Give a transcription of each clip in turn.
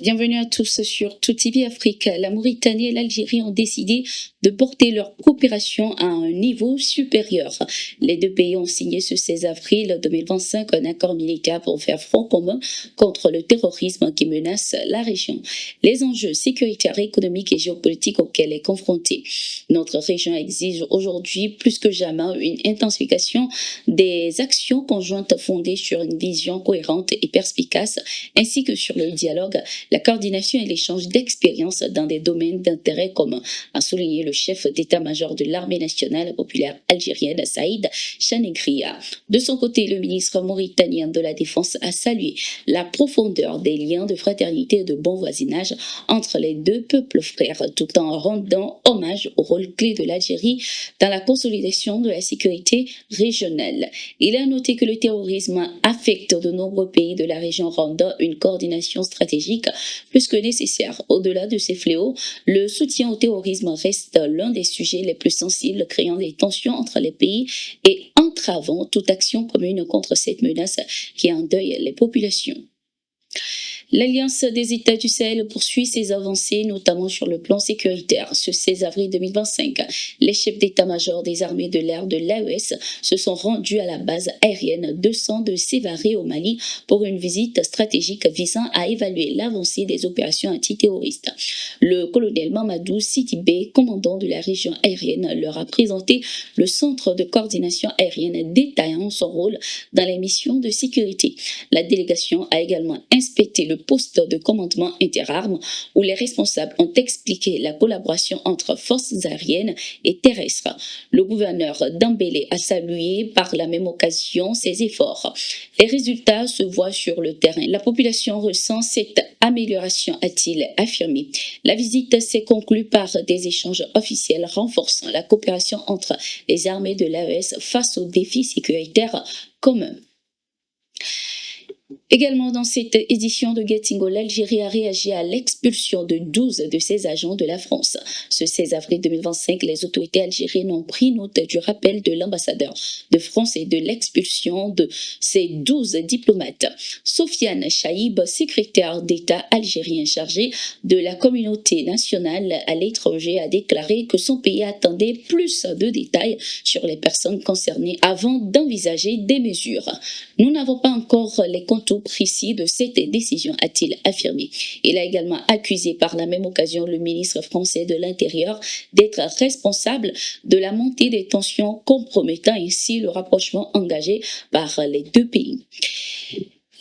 Bienvenue à tous sur Tout TV Afrique. La Mauritanie et l'Algérie ont décidé de porter leur coopération à un niveau supérieur. Les deux pays ont signé ce 16 avril 2025 un accord militaire pour faire front commun contre le terrorisme qui menace la région. Les enjeux sécuritaires, économiques et géopolitiques auxquels est confrontée notre région exigent aujourd'hui plus que jamais une intensification des actions conjointes fondées sur une vision cohérente et perspicace, ainsi que sur le dialogue, la coordination et l'échange d'expériences dans des domaines d'intérêt commun, a souligné le chef d'état-major de l'armée nationale populaire algérienne, Saïd Chanegria. De son côté, le ministre mauritanien de la Défense a salué la profondeur des liens de fraternité et de bon voisinage entre les deux peuples frères, tout en rendant hommage au rôle clé de l'Algérie dans la consolidation de la sécurité régionale. Il a noté que le terrorisme affecte de nombreux pays de la région, rendant une coordination stratégique plus que nécessaire. Au-delà de ces fléaux, le soutien au terrorisme reste l'un des sujets les plus sensibles, créant des tensions entre les pays et entravant toute action commune contre cette menace qui endeuille les populations. L'Alliance des États du Sahel poursuit ses avancées, notamment sur le plan sécuritaire. Ce 16 avril 2025, les chefs d'état-major des armées de l'air de l'AES se sont rendus à la base aérienne 200 de Sévaré au Mali pour une visite stratégique visant à évaluer l'avancée des opérations antiterroristes. Le colonel Mamadou Sidibé, commandant de la région aérienne, leur a présenté le centre de coordination aérienne détaillant son rôle dans les missions de sécurité. La délégation a également inspecté le poste de commandement interarmes où les responsables ont expliqué la collaboration entre forces aériennes et terrestres. Le gouverneur Dembélé a salué par la même occasion ses efforts. Les résultats se voient sur le terrain. La population ressent cette amélioration, a-t-il affirmé. La visite s'est conclue par des échanges officiels renforçant la coopération entre les armées de l'AES face aux défis sécuritaires communs. Également dans cette édition de Getingo, l'Algérie a réagi à l'expulsion de 12 de ses agents de la France. Ce 16 avril 2025, les autorités algériennes ont pris note du rappel de l'ambassadeur de France et de l'expulsion de ces 12 diplomates. Sofiane Chaïb, secrétaire d'État algérien chargé de la communauté nationale à l'étranger, a déclaré que son pays attendait plus de détails sur les personnes concernées avant d'envisager des mesures. Nous n'avons pas encore les contours précis de cette décision, a-t-il affirmé. Il a également accusé par la même occasion le ministre français de l'Intérieur d'être responsable de la montée des tensions, compromettant ainsi le rapprochement engagé par les deux pays.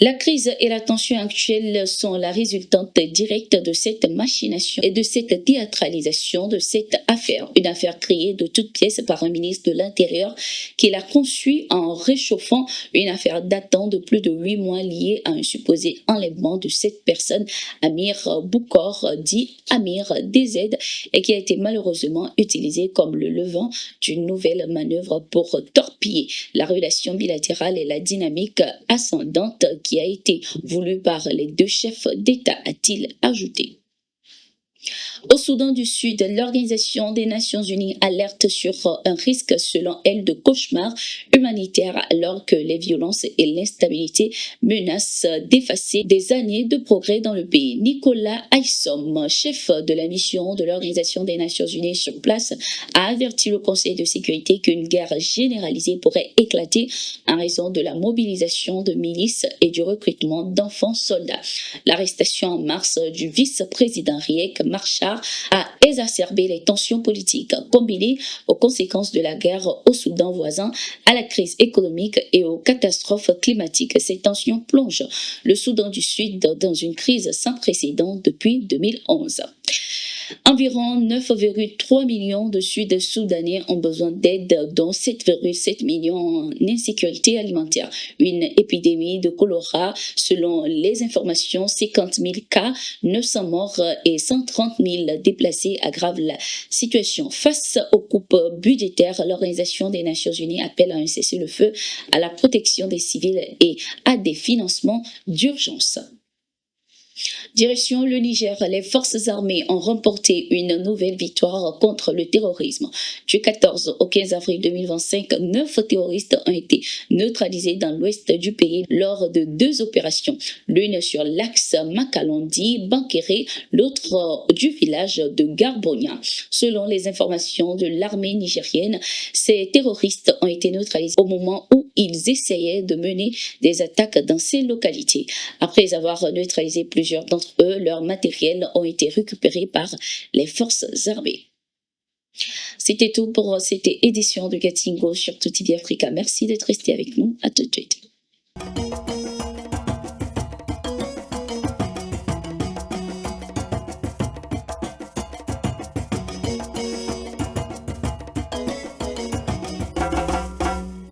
La crise et la tension actuelle sont la résultante directe de cette machination et de cette théâtralisation de cette affaire. Une affaire créée de toutes pièces par un ministre de l'Intérieur qui l'a conçue en réchauffant une affaire datant de plus de 8 mois liée à un supposé enlèvement de cette personne, Amir Boukor, dit Amir DZ, et qui a été malheureusement utilisée comme le levain d'une nouvelle manœuvre pour torpiller la relation bilatérale et la dynamique ascendante qui a été voulu par les deux chefs d'État, a-t-il ajouté. Au Soudan du Sud, l'Organisation des Nations Unies alerte sur un risque, selon elle, de cauchemar humanitaire alors que les violences et l'instabilité menacent d'effacer des années de progrès dans le pays. Nicolas Haysom, chef de la mission de l'Organisation des Nations Unies sur place, a averti le Conseil de sécurité qu'une guerre généralisée pourrait éclater en raison de la mobilisation de milices et du recrutement d'enfants soldats. L'arrestation en mars du vice-président Riek Machar a exacerbé les tensions politiques combinées aux conséquences de la guerre au Soudan voisin, à la crise économique et aux catastrophes climatiques. Ces tensions plongent le Soudan du Sud dans une crise sans précédent depuis 2011. Environ 9,3 millions de Sud-Soudanais ont besoin d'aide, dont 7,7 millions en insécurité alimentaire. Une épidémie de choléra, selon les informations, 50 000 cas, 900 morts et 130 000 déplacés aggravent la situation. Face aux coupes budgétaires, l'Organisation des Nations Unies appelle à un cessez-le-feu, à la protection des civils et à des financements d'urgence. Direction le Niger, les forces armées ont remporté une nouvelle victoire contre le terrorisme. Du 14 au 15 avril 2025, 9 terroristes ont été neutralisés dans l'ouest du pays lors de 2 opérations, l'une sur l'axe Makalondi-Bankéré, l'autre du village de Garbonia. Selon les informations de l'armée nigérienne, ces terroristes ont été neutralisés au moment où ils essayaient de mener des attaques dans ces localités. Après avoir neutralisé plusieurs d'entre eux, leurs matériels ont été récupérés par les forces armées. C'était tout pour cette édition de Gatingo sur Tout TV Africa. Merci d'être resté avec nous. À tout de suite.